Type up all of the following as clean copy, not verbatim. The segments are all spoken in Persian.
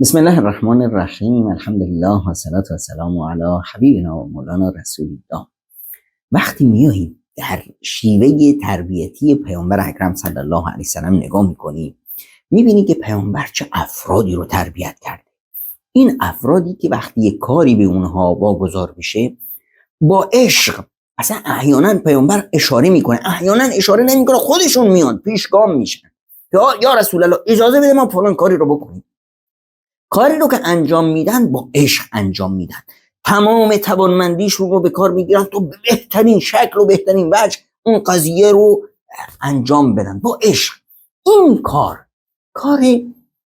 بسم الله الرحمن الرحیم. الحمد لله و الصلاة و السلام علی حبیبنا و مولانا رسول الله. وقتی میاییم در شیوه تربیتی پیامبر اکرم صلی الله علیه وسلم نگاه میکنیم، میبینی که پیامبر چه افرادی رو تربیت کرده. این افرادی که وقتی یک کاری به اونها واگذار میشه با عشق، اصلا احیانا پیامبر اشاره میکنه، احیانا اشاره نمیکنه، خودشون میان پیشگام میشن یا رسول الله اجازه بده ما فلان کاری رو بکنیم. کاری رو که انجام میدن با عشق انجام میدن، تمام توانمندیش رو به کار میگیرن تا به بهترین شکل و بهترین وجه اون قضیه رو انجام بدن با عشق. این کار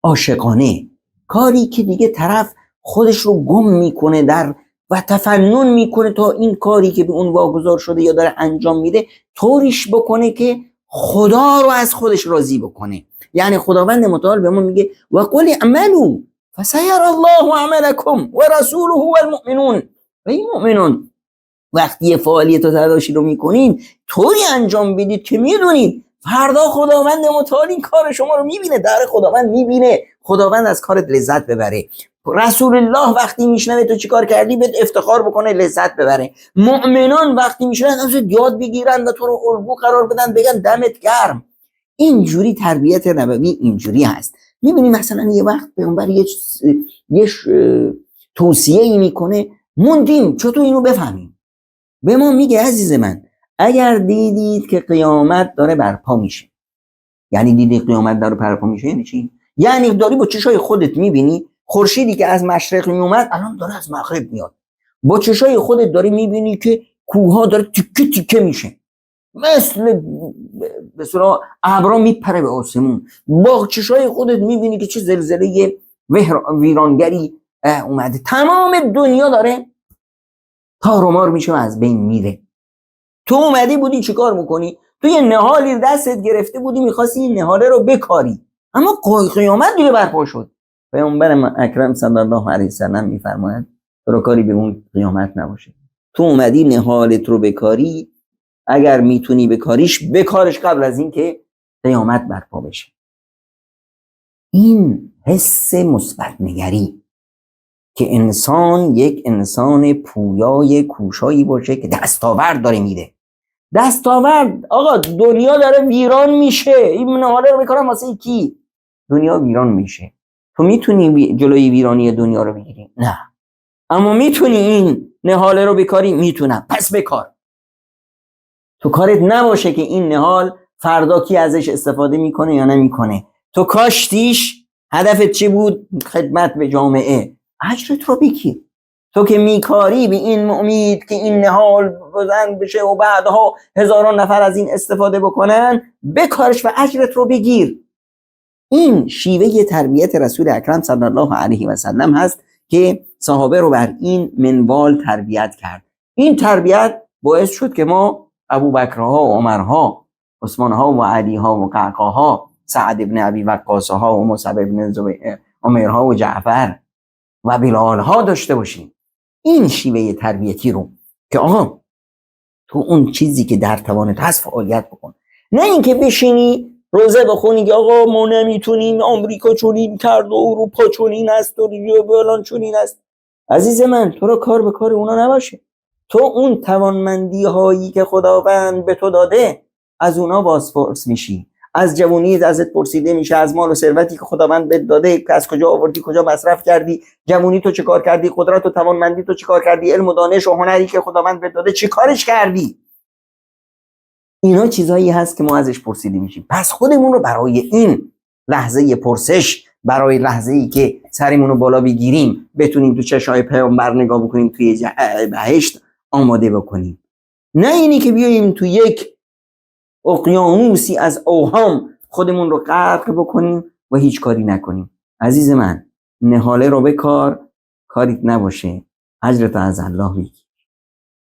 عاشقانه، کاری که دیگه طرف خودش رو گم میکنه در و تفنن میکنه تا این کاری که به اون واگذار شده یا داره انجام میده طوریش بکنه که خدا رو از خودش راضی بکنه. یعنی خداوند متعال به ما میگه و قل اعملوا فسیر الله عملکم و رسوله و المؤمنون. و این مؤمنون وقتی یه فعالیت و تلاشی رو میکنین طوری انجام بدید که میدونید فردا خداوند متعال این کار شما رو میبینه، در خداوند میبینه، خداوند از کارت لذت ببره. رسول الله وقتی میشنوه تو چی کار کردی بهت افتخار بکنه، لذت ببره. مؤمنان وقتی میشنوه ازت یاد بگیرن و تو رو الگو قرار بدن، بگن دمت گرم. اینجوری تربیت نبوی اینجوری هست. میبینی مثلا یه وقت پیامبر یه توصیه ای میکنه، موندیم چطور اینو بفهمیم. به ما میگه عزیز من اگر دیدید که قیامت داره برپا میشه، یعنی دیدی قیامت داره برپا میشه یعنی چی؟ یعنی داری با چشای خودت میبینی خورشیدی که از مشرق میومد الان داره از مغرب میاد، با چشای خودت داری میبینی که کوها داره تیکه تیکه میشه، مثل به صورت ابرا میپره به آسمون، با چشای خودت میبینی که چه زلزله ویرانگری اومده، تمام دنیا داره تار و مار میشه و از بین میره. تو اومدی بودی چیکار میکنی؟ تو یه نهالی دستت گرفته بودی میخواستی این نهاله رو بکاری، اما قیامت دیگه برپا شد. پیامبر اکرم صلی الله علیه وسلم میفرماید تو رو کاری به اون قیامت نباشه، تو اومدی نهالت رو بکاری، اگر میتونی بکارش قبل از این که قیامت برپا بشه. این حس مثبت نگری که انسان یک انسان پویای کوشایی باشه که دستاورد داره میده. دستاورد آقا دنیا داره ویران میشه، این نهاله رو بکارم واسه کی؟ دنیا ویران میشه. تو میتونی جلوی ویرانی دنیا رو بگیری؟ نه. اما میتونی این نهاله رو بکاری؟ میتونم. پس بکار. تو کارت نباشه که این نهال فردا کی ازش استفاده میکنه یا نمیکنه. تو کاشتیش، هدفت چی بود؟ خدمت به جامعه، اجرت رو بگیر. تو که میکاری به این امید که این نهال بزن بشه و بعدها هزاران نفر از این استفاده بکنن، بکارش و اجرت رو بگیر. این شیوه تربیت رسول اکرم صلی الله علیه و سلم هست که صحابه رو بر این منوال تربیت کرد. این تربیت باعث شد که ما ابوبکرها و عمرها، عثمانها و علیها و قعقاها، سعد ابن ابی وقاصها و مصعب ابن عمرها و جعفر و بلالها داشته باشیم. این شیوه تربیتی رو که آقا تو اون چیزی که در توانت هست فعالیت بکن، نه اینکه بشینی روزه بخونی که آقا ما نمیتونیم، آمریکا چونین کرد و اروپا چونین است و فلان چونین است. عزیز من تو رو کار به کار اونا نباشه. تو اون توانمندی هایی که خداوند به تو داده از اونا بازپرس میشی، از جوونیت ازت پرسیده میشه، از مال و ثروتی که خداوند بهت داده که از کجا آوردی، کجا مصرف کردی، جوونی تو چه کار کردی، قدرت و توانمندی تو چه کار کردی، علم و دانش و هنری که خداوند بهت داده چه کارش کردی. اینا چیزایی هست که ما ازش پرسیده میشیم. پس خودمون رو برای این لحظه پرسش، برای لحظه‌ای که سرمون رو بالا بگیریم بتونیم تو چشای پیامبر نگاه بکنیم، توی بهشت آماده بکنیم. نه اینی که بیاییم تو یک اقیانوسی از اوهام خودمون رو غرق بکنیم و هیچ کاری نکنیم. عزیز من نهاله رو بکار، کاریت نباشه، اجرت از الله بگیر.